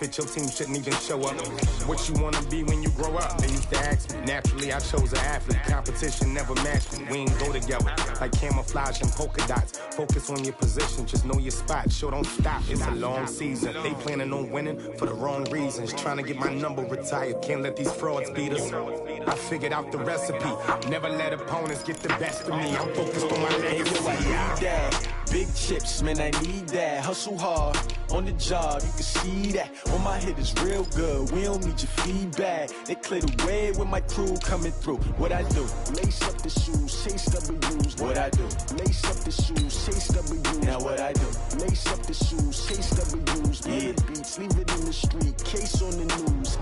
That your team shouldn't even show up. What you want to be when you grow up? They used to ask me. Naturally, I chose an athlete. Competition never matched me. We ain't go together. Like camouflage and polka dots. Focus on your position. Just know your spot. Sure, don't stop. It's a long season. They planning on winning for the wrong reasons. Trying to get my number retired. Can't let these frauds beat us. I figured out the recipe. Never let opponents get the best of me. I'm focused on my legacy. Big chips, man, I need that. Hustle hard on the job, you can see that. On my hit is real good, we don't need your feedback. They clear the way with my crew coming through. What I do? Lace up the shoes, chase W's. What I do? Lace up the shoes, chase W's. Now what I do? Lace up the shoes, chase W's. Yeah, beats, leave it in the street, case on the news.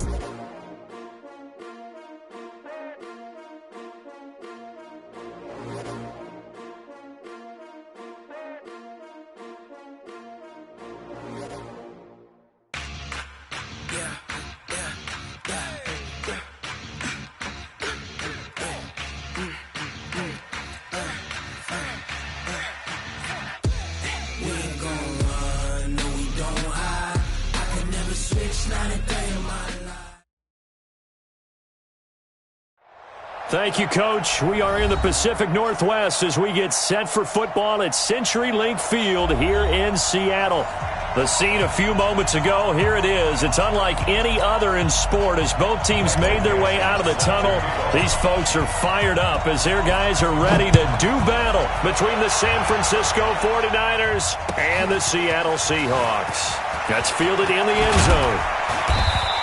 Thank you, Coach. We are in the Pacific Northwest as we get set for football at CenturyLink Field here in Seattle. The scene a few moments ago, here it is. It's unlike any other in sport as both teams made their way out of the tunnel. These folks are fired up as their guys are ready to do battle between the San Francisco 49ers and the Seattle Seahawks. That's fielded in the end zone.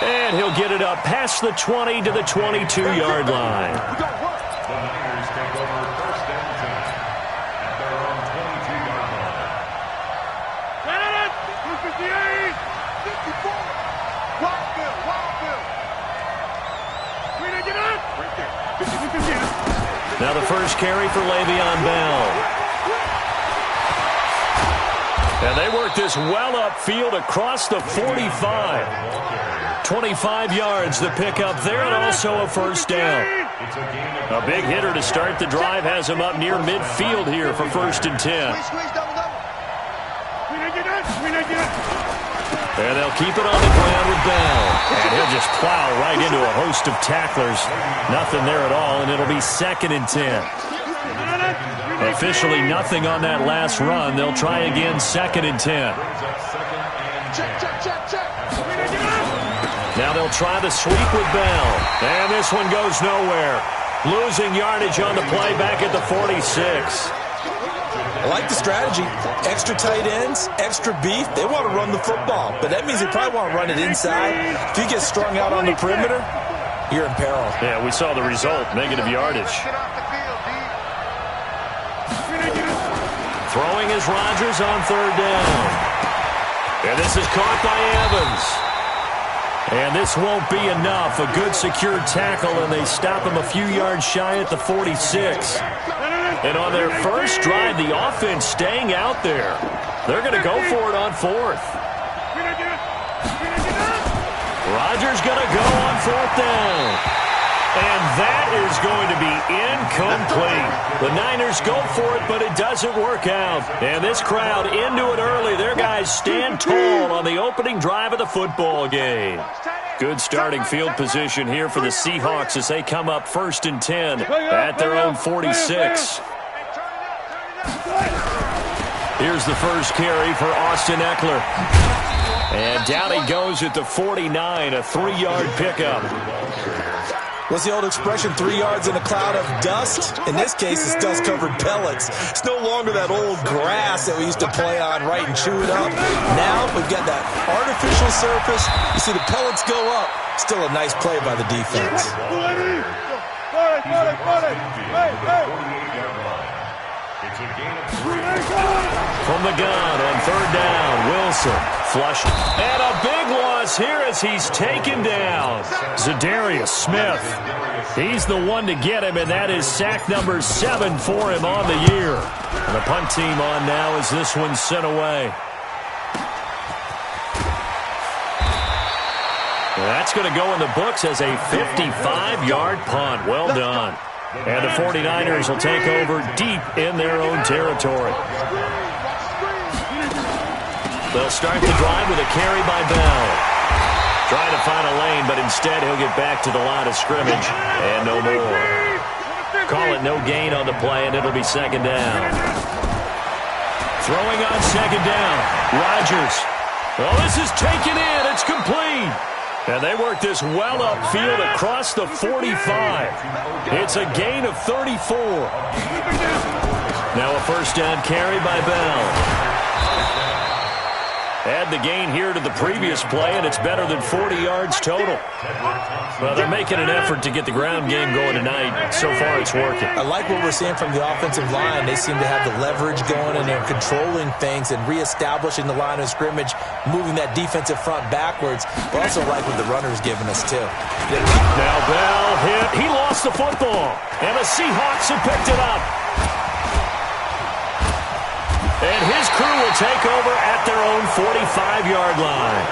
And he'll get it up past the 20 to the 22-yard line. The Niners take over first and 10 at their own 22-yard line. 54. Wild Bill. Get up. Right there. Now the first carry for Le'Veon Bell. And they work this well upfield across the 45. 25 yards the pickup there, and also a first down. A big hitter to start the drive has him up near midfield here for first and 10. And they'll keep it on the ground with Bell. And he'll just plow right into a host of tacklers. Nothing there at all, and it'll be second and 10. Officially nothing on that last run. They'll try again, second and 10. Now they'll try the sweep with Bell. And this one goes nowhere. Losing yardage on the play back at the 46. I like the strategy. Extra tight ends, extra beef. They want to run the football, but that means they probably want to run it inside. If you get strung out on the perimeter, you're in peril. Yeah, we saw the result, negative yardage. Throwing is Rodgers on third down. And this is caught by Evans. And this won't be enough. A good secure tackle, and they stop him a few yards shy at the 46. And on their first drive, the offense staying out there. They're going to go for it on fourth. Rodgers going to go on fourth down. And that is going to be incomplete. The Niners go for it, but it doesn't work out. And this crowd into it early. Their guys stand tall on the opening drive of the football game. Good starting field position here for the Seahawks as they come up first and 10 at their own 46. Here's the first carry for Austin Eckler. And down he goes at the 49, a 3-yard pickup. What's the old expression, 3 yards in a cloud of dust? In this case, it's dust-covered pellets. It's no longer that old grass that we used to play on, right, and chew it up. Now we've got that artificial surface. You see the pellets go up. Still a nice play by the defense. From the gun on third down, Wilson flushed. And a big loss here as he's taken down. Zadarius Smith. He's the one to get him, and that is sack number 7 for him on the year. And the punt team on now as this one's sent away. That's going to go in the books as a 55-yard punt. Well done. And the 49ers will take over deep in their own territory. They'll start the drive with a carry by Bell. gain, but instead he'll get back to the line of scrimmage and no more. Call it no gain on the play, and it'll be second down. Throwing on second down, Rodgers. Oh, this is taken in. It's complete. And they work this well upfield across the 45. It's a gain of 34. Now a first down carry by Bell. Add the gain here to the previous play, and it's better than 40 yards total. Well, they're making an effort to get the ground game going tonight. So far, it's working. I like what we're seeing from the offensive line. They seem to have the leverage going, and they're controlling things and reestablishing the line of scrimmage, moving that defensive front backwards. But also like what the runner's giving us, too. Now Bell hit. He lost the football, and the Seahawks have picked it up. And his crew will take over at their own 45-yard line.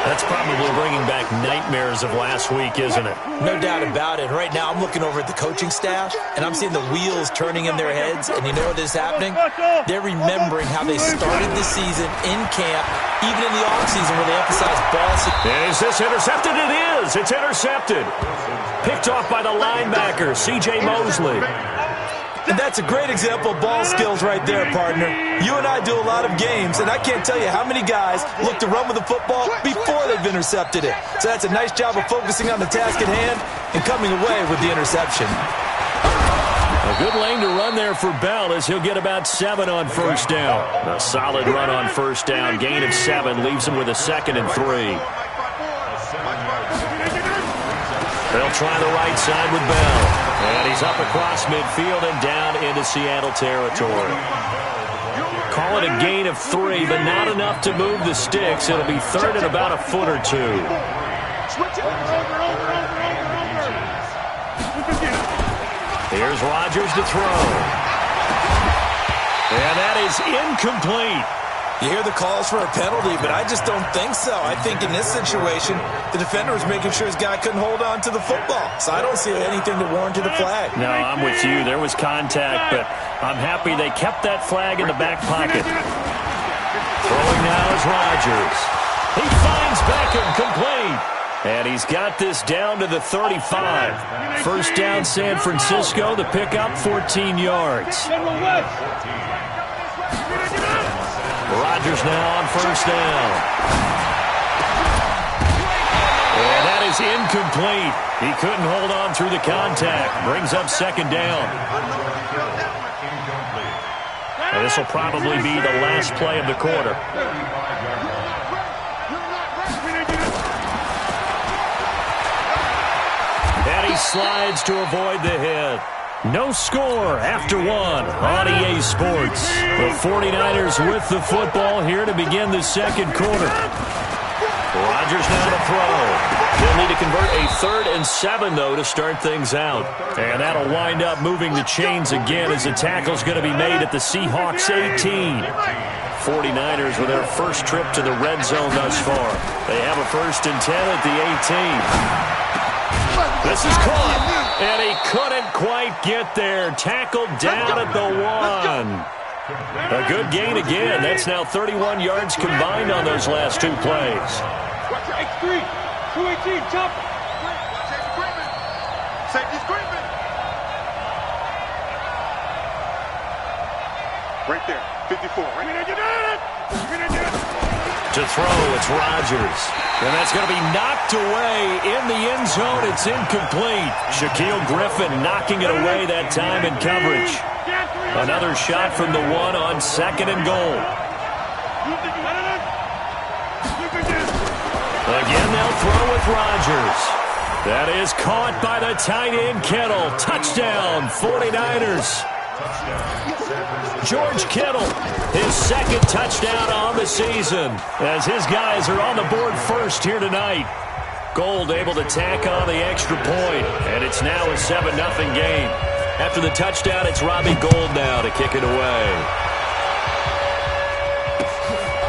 That's probably bringing back nightmares of last week, isn't it? No doubt about it. Right now, I'm looking over at the coaching staff, and I'm seeing the wheels turning in their heads. And you know what is happening? They're remembering how they started the season in camp, even in the offseason where they emphasized ball. And is this intercepted? It is. It's intercepted. Picked off by the linebacker, C.J. Mosley. And that's a great example of ball skills right there, partner. You and I do a lot of games, and I can't tell you how many guys look to run with the football before they've intercepted it. So that's a nice job of focusing on the task at hand and coming away with the interception. A good lane to run there for Bell as he'll get about 7 on first down. A solid run on first down. Gain of 7 leaves him with a 2nd and 3. They'll try the right side with Bell. And he's up across midfield and down into Seattle territory. Call it a gain of 3, but not enough to move the sticks. It'll be 3rd and about a foot or 2. Here's Rodgers to throw. And that is incomplete. You hear the calls for a penalty, but I just don't think so. I think in this situation, the defender was making sure his guy couldn't hold on to the football. So I don't see anything to warrant to the flag. No, I'm with you. There was contact, but I'm happy they kept that flag in the back pocket. Throwing now is Rodgers. He finds Beckham complete. And he's got this down to the 35. First down San Francisco, the pickup 14 yards. Rodgers now on first down. And that is incomplete. He couldn't hold on through the contact. Brings up 2nd down. And this will probably be the last play of the quarter. And he slides to avoid the hit. No score after 1 on EA Sports. The 49ers with the football here to begin the second quarter. Rodgers now to throw. They'll need to convert a 3rd and 7, though, to start things out. And that'll wind up moving the chains again as the tackle's going to be made at the Seahawks 18. 49ers with their first trip to the red zone thus far. They have a 1st and 10 at the 18. This is caught. And he couldn't quite get there. Tackled down at the 1. A good gain again. That's now 31 yards combined on those last 2 plays. X3, 218, jump. Safety's creeping. Right there, 54. To throw, it's Rodgers. And that's going to be knocked away in the end zone. It's incomplete. Shaquille Griffin knocking it away that time in coverage. Another shot from the 1 on 2nd and goal. Again, they'll throw with Rodgers. That is caught by the tight end Kittle. Touchdown, 49ers. George Kittle, his 2nd touchdown on the season, as his guys are on the board first here tonight. Gold able to tack on the extra point, and it's now a 7-0 game. After the touchdown, it's Robbie Gould now to kick it away.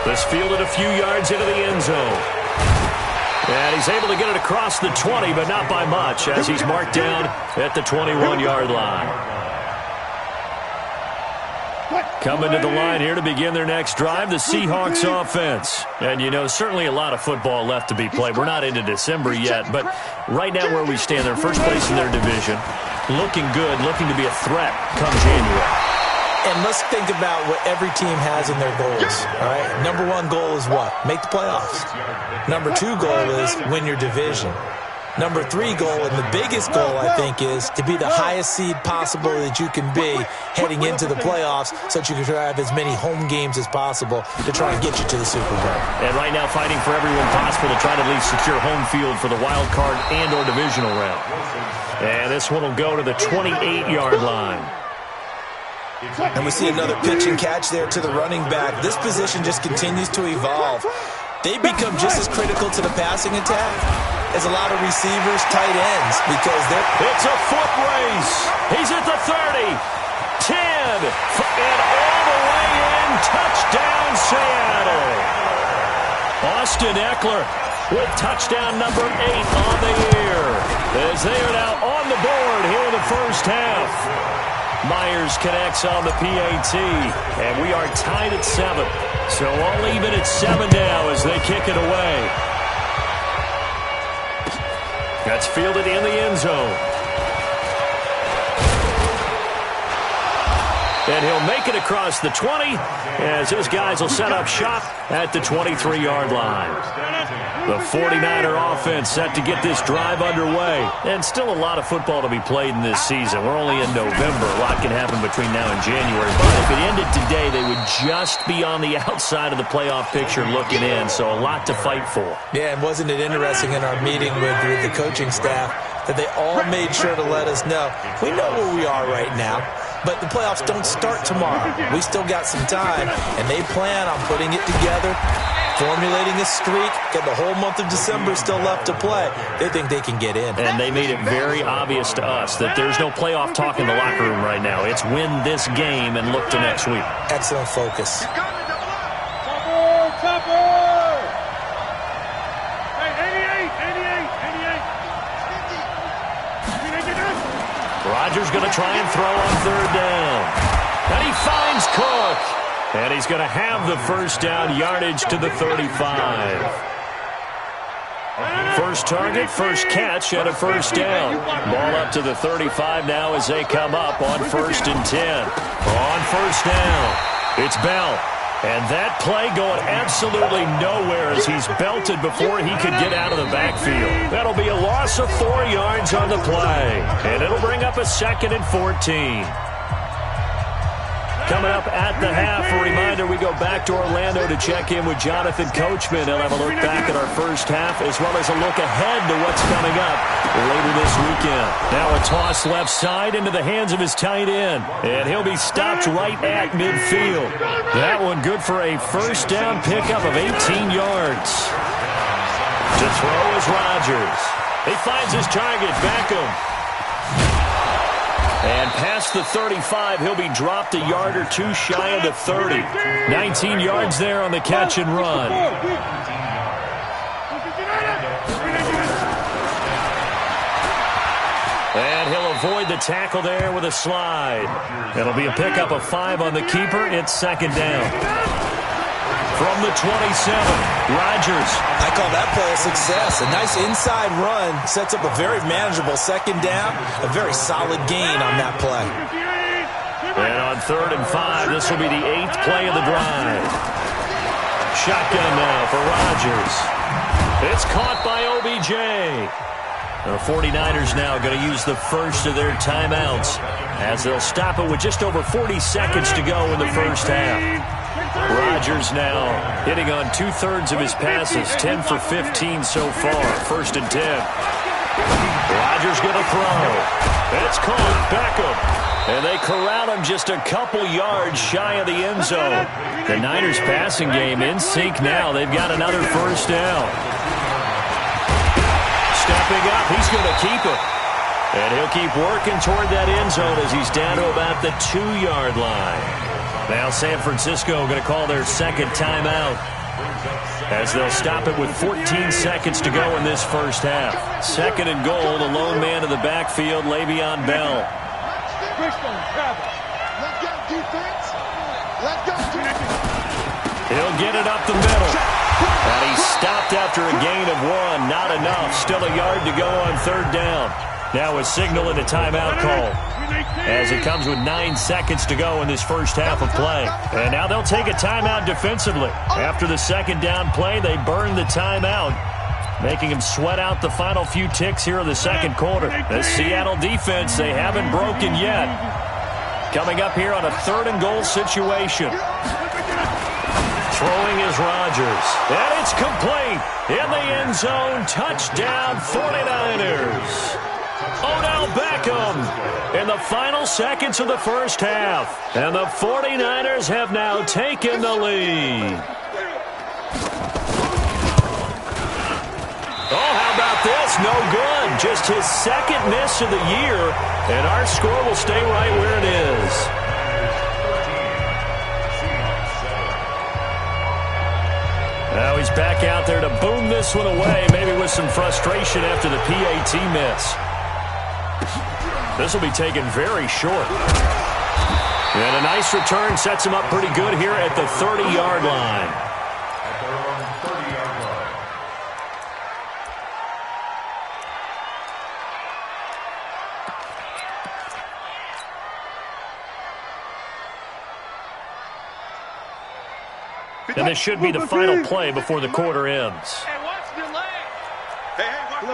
This fielded a few yards into the end zone. And he's able to get it across the 20, but not by much, as he's marked down at the 21-yard line. Coming to the line here to begin their next drive, the Seahawks offense. And, you know, certainly a lot of football left to be played. We're not into December yet, but right now where we stand, they're first place in their division. Looking good, looking to be a threat come January. And let's think about what every team has in their goals, all right? Number one goal is what? Make the playoffs. Number two goal is win your division. Number three goal, and the biggest goal, I think, is to be the highest seed possible that you can be heading into the playoffs so that you can have as many home games as possible to try and get you to the Super Bowl. And right now fighting for everyone possible to try to at least secure home field for the wild card and or divisional round. And this one will go to the 28-yard line. And we see another pitch and catch there to the running back. This position just continues to evolve. They become just as critical to the passing attack as a lot of receivers, tight ends, because they're... It's a foot race. He's at the 30, 10, and all the way in. Touchdown, Seattle. Austin Eckler with touchdown number 8 on the year, as they are now on the board here in the first half. Myers connects on the PAT, and we are tied at 7. So all even at 7 now as they kick it away. That's fielded in the end zone. And he'll make it across the 20 as his guys will set up shop at the 23-yard line. The 49er offense set to get this drive underway. And still a lot of football to be played in this season. We're only in November. A lot can happen between now and January. But if it ended today, they would just be on the outside of the playoff picture looking in. So a lot to fight for. Yeah, and wasn't it interesting in our meeting with the coaching staff that they all made sure to let us know, we know where we are right now, but the playoffs don't start tomorrow. We still got some time, and they plan on putting it together, formulating a streak, got the whole month of December still left to play. They think they can get in. And they made it very obvious to us that there's no playoff talk in the locker room right now. It's win this game and look to next week. Excellent focus. Rodgers going to try and throw on third down. And he finds Cook. And he's going to have the first down, yardage to the 35. First target, first catch, and a first down. Ball up to the 35 now as they come up on 1st and 10. On first down, it's Bell. And that play going absolutely nowhere as he's belted before he could get out of the backfield. That'll be a loss of 4 yards on the play. And it'll bring up a 2nd and 14. Coming up at the half, a reminder, we go back to Orlando to check in with Jonathan Coachman. He'll have a look back at our first half as well as a look ahead to what's coming up later this weekend. Now a toss left side into the hands of his tight end. And he'll be stopped right at midfield. That one good for a first down pickup of 18 yards. To throw is Rodgers. He finds his target, Beckham. And past the 35, he'll be dropped a yard or two shy of the 30. 19 yards there on the catch and run. And he'll avoid the tackle there with a slide. It'll be a pickup of 5 on the keeper. It's 2nd down. From the 27, Rodgers. I call that play a success. A nice inside run sets up a very manageable 2nd down. A very solid gain on that play. And on 3rd and 5, this will be the 8th play of the drive. Shotgun now for Rodgers. It's caught by OBJ. The 49ers now going to use the first of their timeouts as they'll stop it with just over 40 seconds to go in the first half. Rodgers now hitting on 2/3 of his passes, 10 for 15 so far. 1st and 10. Rodgers going to throw. It's caught. Beckham. And they corral him just a couple yards shy of the end zone. The Niners passing game in sync now. They've got another first down. Stepping up, he's going to keep it. And he'll keep working toward that end zone as he's down to about the 2-yard line. Now San Francisco going to call their 2nd timeout as they'll stop it with 14 seconds to go in this first half. 2nd and goal, the lone man in the backfield, Le'Veon Bell. He'll get it up the middle. And he's stopped after a gain of 1. Not enough. Still a yard to go on 3rd down. Now a signal and a timeout call, as it comes with 9 seconds to go in this first half of play. And now they'll take a timeout defensively. After the 2nd down play, they burn the timeout, making him sweat out the final few ticks here in the 2nd quarter. The Seattle defense, they haven't broken yet. Coming up here on a 3rd and goal situation. Throwing is Rodgers. And it's complete. In the end zone. Touchdown 49ers. Odell Beckham in the final seconds of the first half. And the 49ers have now taken the lead. Oh, how about this? No good. Just his 2nd miss of the year. And our score will stay right where it is. Now he's back out there to boom this one away, maybe with some frustration after the PAT miss. This will be taken very short. And a nice return sets him up pretty good here at the 30-yard line. At their own 30-yard line. And this should be the final play before the quarter ends. Hey, watch the leg. Hey, watch.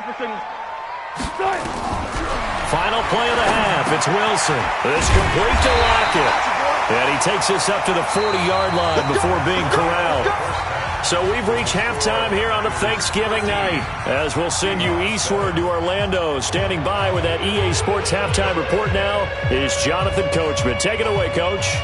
Final play of the half. It's Wilson. It's complete to Lockett. And he takes us up to the 40-yard line before being corralled. So we've reached halftime here on a Thanksgiving night, as we'll send you eastward to Orlando. Standing by with that EA Sports halftime report now is Jonathan Coachman. Take it away, Coach.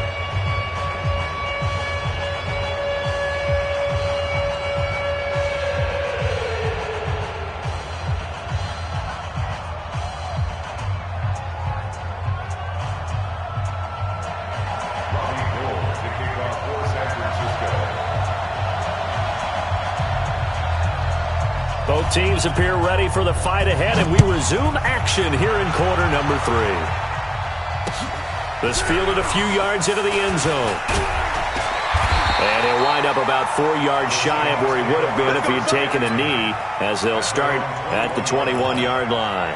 Both teams appear ready for the fight ahead, and we resume action here in quarter number 3. This fielded a few yards into the end zone. And he'll wind up about 4 yards shy of where he would have been if he had taken a knee, as they'll start at the 21-yard line.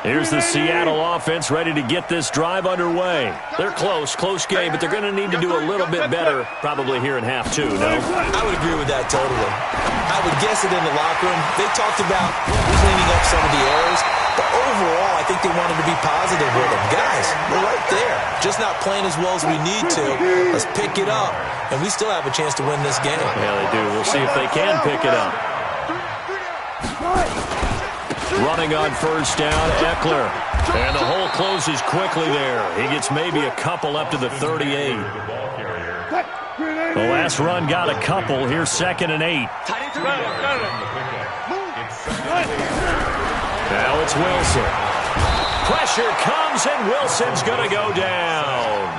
Here's the Seattle offense ready to get this drive underway. They're close game, but they're going to need to do a little bit better probably here in half 2, no? I would agree with that totally. I would guess it in the locker room. They talked about cleaning up some of the errors, but overall, I think they wanted to be positive with them. Guys, we're right there. Just not playing as well as we need to. Let's pick it up, and we still have a chance to win this game. Yeah, they do. We'll see if they can pick it up. Running on first down, Eckler. And the hole closes quickly there. He gets maybe a couple up to the 38. The last run got a couple. Here's 2nd and 8. Now it's Wilson. Pressure comes, and Wilson's going to go down.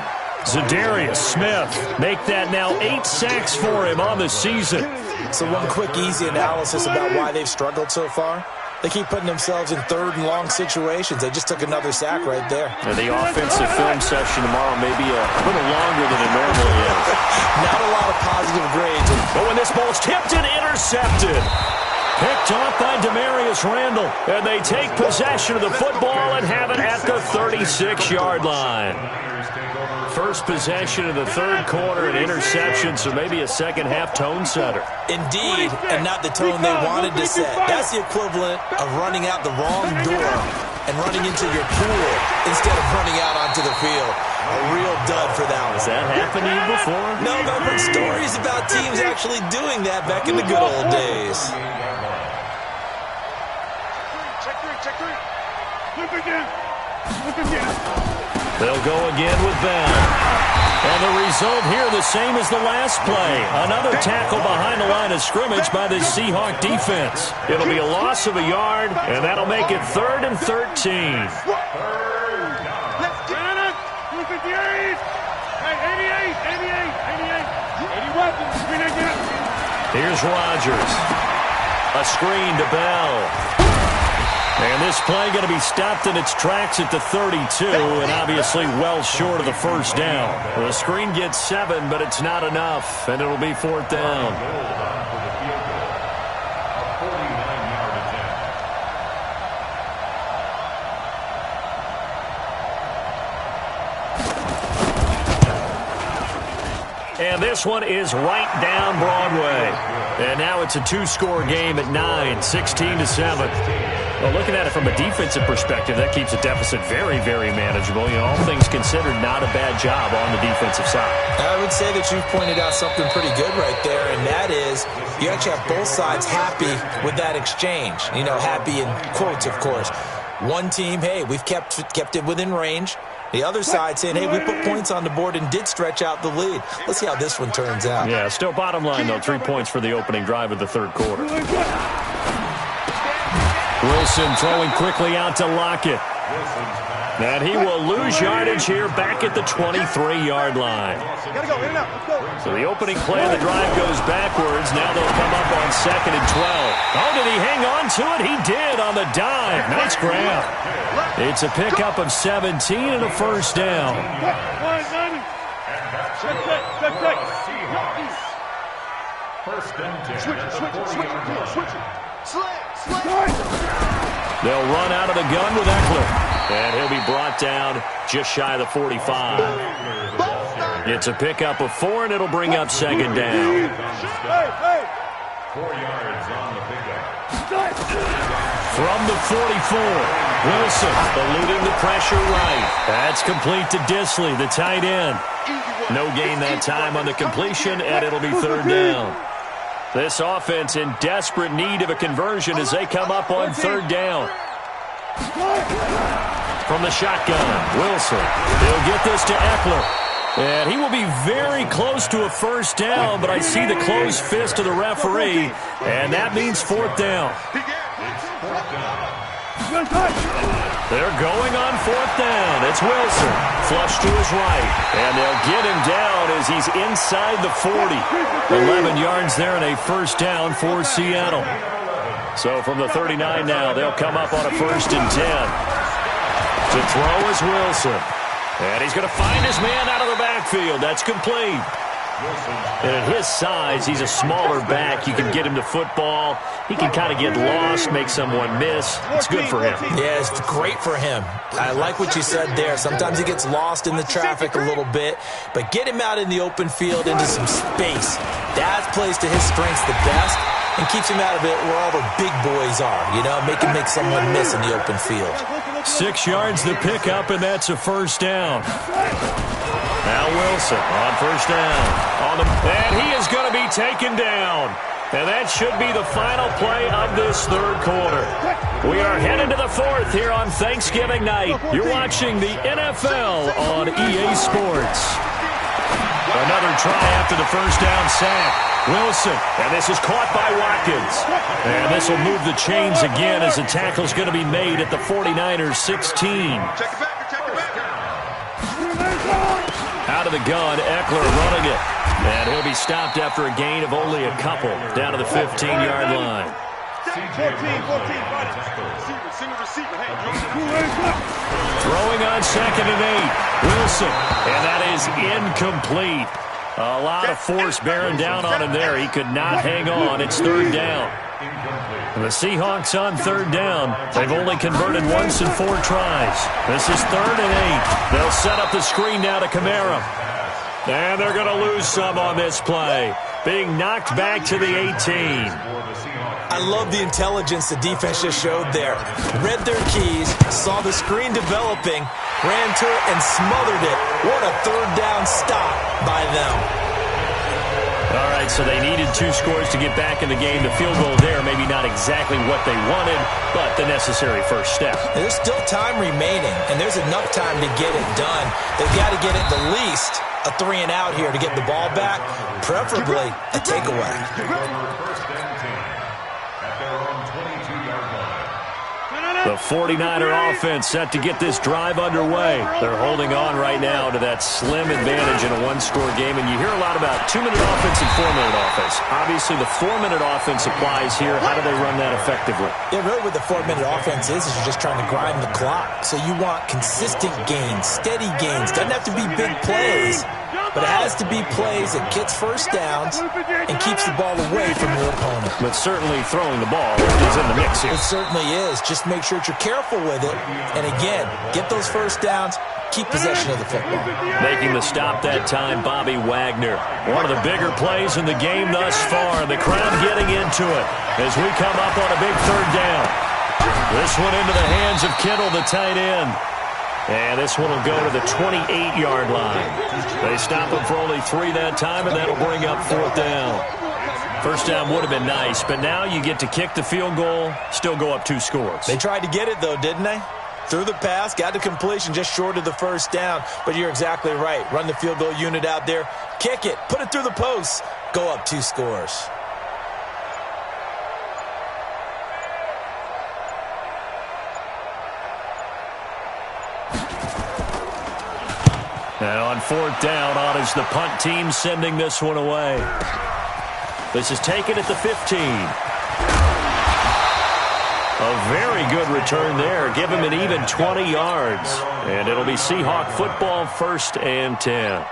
Zadarius Smith make that now 8 sacks for him on the season. So one quick, easy analysis about why they've struggled so far. They keep putting themselves in 3rd and long situations. They just took another sack right there. And the offensive film session tomorrow may be a little longer than it normally is. Not a lot of positive grades. But when this ball's tipped and intercepted. Picked off by Demarius Randall. And they take possession of the football and have it at the 36-yard line. First possession of the 3rd quarter, an interception, so maybe a second-half tone setter. Indeed, and not the tone they wanted to set. That's the equivalent of running out the wrong door and running into your pool instead of running out onto the field. A real dud for that one. Has that happened to you before? No, but I've heard stories about teams actually doing that back in the good old days. Check 3. Look again. They'll go again with Bell. And the result here the same as the last play. Another tackle behind the line of scrimmage by the Seahawk defense. It'll be a loss of a yard, and that'll make it 3rd and 13. Let's get it. 258. Hey, 88. 80 weapons. Here's Rodgers. A screen to Bell. And this play going to be stopped in its tracks at the 32, and obviously well short of the first down. The screen gets 7, but it's not enough, and it'll be 4th down. And this one is right down Broadway. And now it's a 2-score game at 9, 16-7. Well, looking at it from a defensive perspective, that keeps the deficit very, very manageable. You know, all things considered, not a bad job on the defensive side. I would say that you've pointed out something pretty good right there, and that is you actually have both sides happy with that exchange. You know, happy in quotes, of course. One team, hey, we've kept it within range. The other side saying, hey, we put points on the board and did stretch out the lead. Let's see how this one turns out. Yeah, still bottom line, though, 3 points for the opening drive of the third quarter. Wilson throwing quickly out to Lockett. And he will lose yardage here back at the 23-yard line. So the opening play of the drive goes backwards. Now they'll come up on 2nd and 12. Oh, did he hang on to it? He did on the dive. Nice grab. It's a pickup of 17 and a first down. They'll run out of the gun with Eckler. And he'll be brought down just shy of the 45. It's a pickup of 4, and it'll bring up 2nd down. 4 yards on the pickup. From the 44, Wilson eluding the pressure right. That's complete to Disley, the tight end. No gain that time on the completion, and it'll be 3rd down. This offense in desperate need of a conversion as they come up on 3rd down. From the shotgun, Wilson. He'll get this to Eckler. And he will be very close to a first down, but I see the closed fist of the referee, and that means 4th down. They're going on 4th down. It's Wilson. Flush to his right. And they'll get him down as he's inside the 40. 11 yards there and a first down for Seattle. So from the 39 now, they'll come up on a 1st and 10. To throw is Wilson. And he's going to find his man out of the backfield. That's complete. And at his size, he's a smaller back. You can get him to football. He can kind of get lost, make someone miss. It's good for him. Yeah, it's great for him. I like what you said there. Sometimes he gets lost in the traffic a little bit, but get him out in the open field into some space. That plays to his strengths the best and keeps him out of it where all the big boys are, you know, make someone miss in the open field. 6 yards the pickup, and that's a first down. Now Wilson on first down. And he is going to be taken down. And that should be the final play of this third quarter. We are headed to the 4th here on Thanksgiving night. You're watching the NFL on EA Sports. Another try after the first down sack. Wilson, and this is caught by Watkins. And this will move the chains again as the tackle's going to be made at the 49ers 16. Out of the gun, Eckler running it. And he'll be stopped after a gain of only a couple down to the 15-yard line. Throwing on 2nd and 8. Wilson, and that is incomplete. A lot of force bearing down on him there. He could not hang on. It's 3rd down. And the Seahawks on 3rd down. They've only converted once in 4 tries. This is 3rd and 8. They'll set up the screen now to Kamara. And they're going to lose some on this play. Being knocked back to the 18. I love the intelligence the defense just showed there. Read their keys, saw the screen developing, ran to it, and smothered it. What a 3rd down stop by them. All right, so they needed 2 scores to get back in the game. The field goal there, maybe not exactly what they wanted, but the necessary first step. There's still time remaining, and there's enough time to get it done. They've got to get at the least a 3 and out here to get the ball back, preferably a takeaway. The The 49er offense set to get this drive underway. They're holding on right now to that slim advantage in a one-score game, and you hear a lot about 2-minute offense and 4-minute offense. Obviously, the 4-minute offense applies here. How do they run that effectively? Yeah, really what the 4-minute offense is you're just trying to grind the clock. So you want consistent gains, steady gains. Doesn't have to be big plays, but it has to be plays that gets first downs and keeps the ball away from your opponent. But certainly throwing the ball is in the mix here. It certainly is. Just make sure that you're careful with it. And again, get those first downs, keep possession of the football. Making the stop that time, Bobby Wagner. One of the bigger plays in the game thus far. The crowd getting into it as we come up on a big third down. This one into the hands of Kittle, the tight end. And this one will go to the 28-yard line. They stop him for only 3 that time, and that'll bring up 4th down. First down would have been nice, but now you get to kick the field goal, still go up 2 scores. They tried to get it, though, didn't they? Threw the pass, got the completion just short of the first down. But you're exactly right. Run the field goal unit out there, kick it, put it through the posts, go up 2 scores. And on 4th down, on is the punt team sending this one away. This is taken at the 15. A very good return there. Give him an even 20 yards. And it'll be Seahawk football, 1st and 10.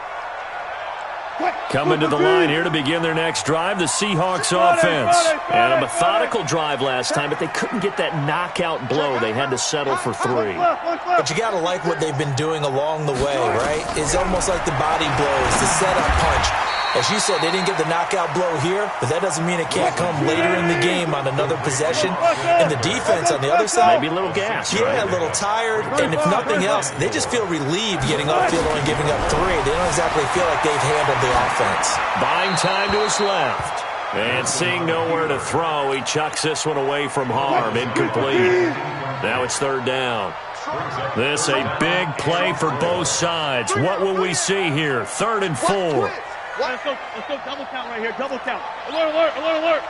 Coming to the line here to begin their next drive, the Seahawks offense. And a methodical drive last time, but they couldn't get that knockout blow. They had to settle for 3. But you got to like what they've been doing along the way, right? It's almost like the body blows, the setup punch. As you said, they didn't get the knockout blow here, but that doesn't mean it can't come later in the game on another possession. And the defense on the other side, maybe a little gas, yeah, right? A little tired. And if nothing else, they just feel relieved getting off field and giving up 3. They don't exactly feel like they've handled the offense. Buying time to his left. And seeing nowhere to throw, he chucks this one away from harm. Incomplete. Now it's 3rd down. This a big play for both sides. What will we see here? 3rd and 4. Let's go double count right here, double count. Alert, alert, alert, alert.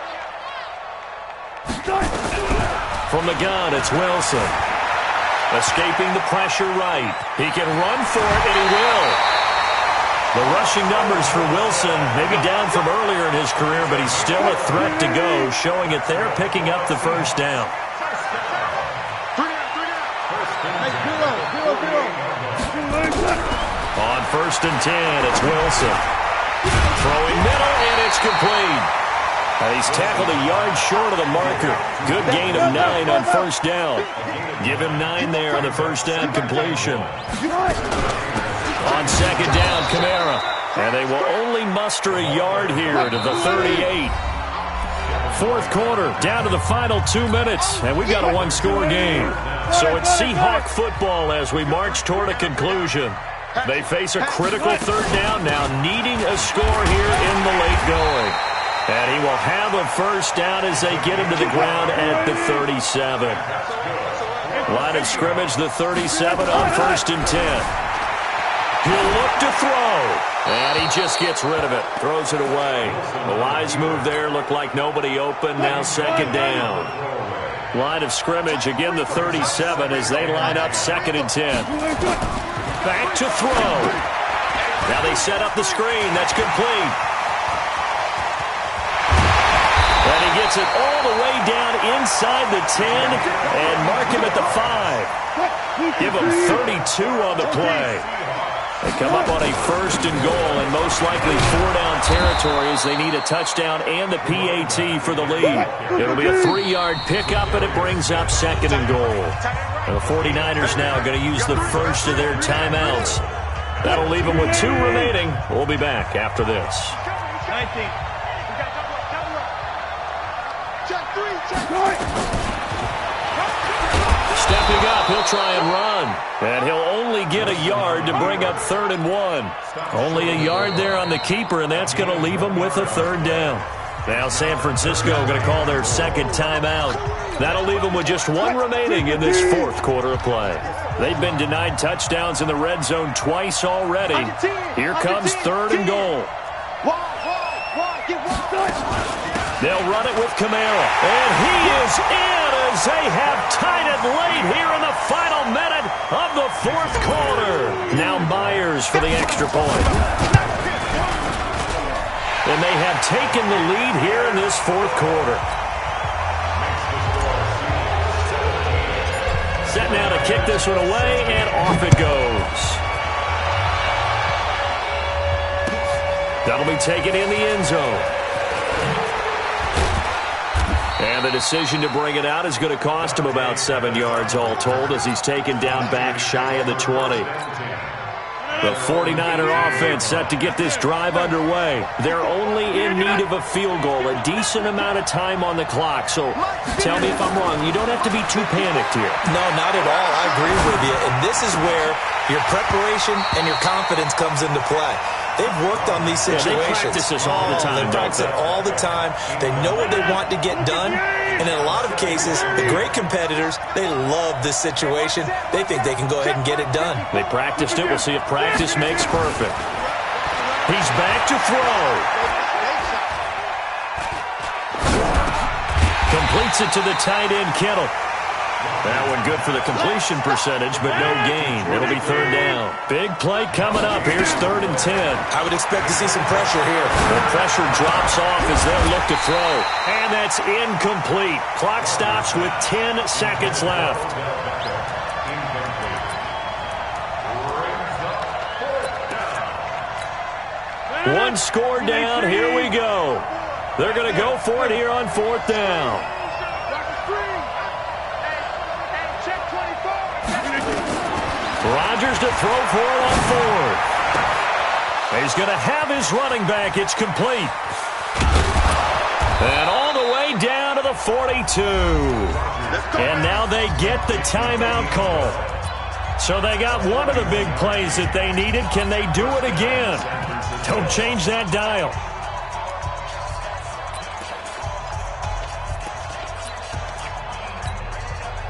From the gun, it's Wilson. Escaping the pressure right. He can run for it, and he will. The rushing numbers for Wilson, maybe down from earlier in his career, but he's still a threat to go, showing it there, picking up the 1st down. On 1st and 10, it's Wilson. Throwing middle, and it's complete. He's tackled a yard short of the marker. Good gain of 9 on 1st down. Give him 9 there on the 1st down completion. On 2nd down, Kamara. And they will only muster a yard here to the 38. 4th quarter, down to the final 2 minutes, and we've got a 1-score game. So it's Seahawk football as we march toward a conclusion. They face a critical 3rd down now, needing a score here in the late going. And he will have a 1st down as they get him to the ground at the 37. Line of scrimmage, the 37 on 1st and 10. He'll look to throw, and he just gets rid of it, throws it away. The wise move there, looked like nobody open, now 2nd down. Line of scrimmage, again the 37 as they line up 2nd and 10. Back to throw. Now they set up the screen. That's complete. And he gets it all the way down inside the 10 and mark him at the 5. Give him 32 on the play. They come up on a 1st and goal and most likely 4-down territory as they need a touchdown and the PAT for the lead. It'll be a 3-yard pickup, and it brings up 2nd and goal. And the 49ers now going to use the first of their timeouts. That'll leave them with 2 remaining. We'll be back after this. 19. Check 3. Stepping up, he'll try and run. And he'll only get a yard to bring up 3rd and 1. Only a yard there on the keeper, and that's going to leave him with a 3rd down. Now San Francisco going to call their 2nd timeout. That'll leave them with just 1 remaining in this 4th quarter of play. They've been denied touchdowns in the red zone twice already. Here comes 3rd and goal. They'll run it with Kamara. And he is in as they have tied it late here in the final minute of the fourth quarter. Now Myers for the extra point. And they have taken the lead here in this fourth quarter. Set now to kick this one away, and off it goes. That'll be taken in the end zone. And the decision to bring it out is going to cost him about 7 yards all told as he's taken down back shy of the 20. The 49er offense set to get this drive underway. They're only in need of a field goal, a decent amount of time on the clock. So tell me if I'm wrong. You don't have to be too panicked here. No, not at all. I agree with you. And this is where your preparation and your confidence comes into play. They've worked on these situations. They practice this all the time. They practice it all the time. They know what they want to get done. And in a lot of cases, the great competitors, they love this situation. They think they can go ahead and get it done. They practiced it. We'll see if practice makes perfect. He's back to throw. Completes it to the tight end, Kittle. That one good for the completion percentage, but no gain. It'll be third down. Big play coming up. Here's 3rd and 10. I would expect to see some pressure here. The pressure drops off as they'll look to throw. And that's incomplete. Clock stops with 10 seconds left. One score down. Here we go. They're going to go for it here on 4th down. Rodgers to throw for it on 4th. He's going to have his running back. It's complete. And all the way down to the 42. And now they get the timeout call. So they got one of the big plays that they needed. Can they do it again? Don't change that dial.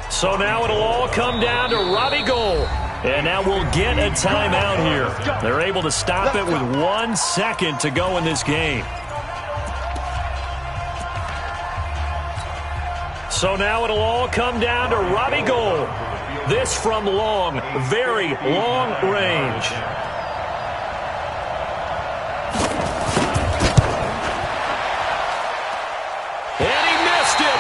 So now it'll all come down to Robbie Gould. And now we'll get a timeout here. They're able to stop it with 1 second to go in this game. So now it'll all come down to Robbie Gould. This from long, very long range. And he missed it.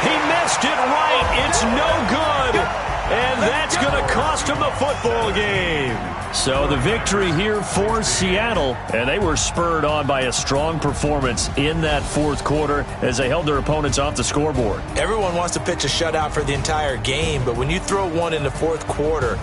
He missed it right. It's no good. And that's going to cost him the football game. So the victory here for Seattle, and they were spurred on by a strong performance in that fourth quarter as they held their opponents off the scoreboard. Everyone wants to pitch a shutout for the entire game, but when you throw one in the fourth quarter,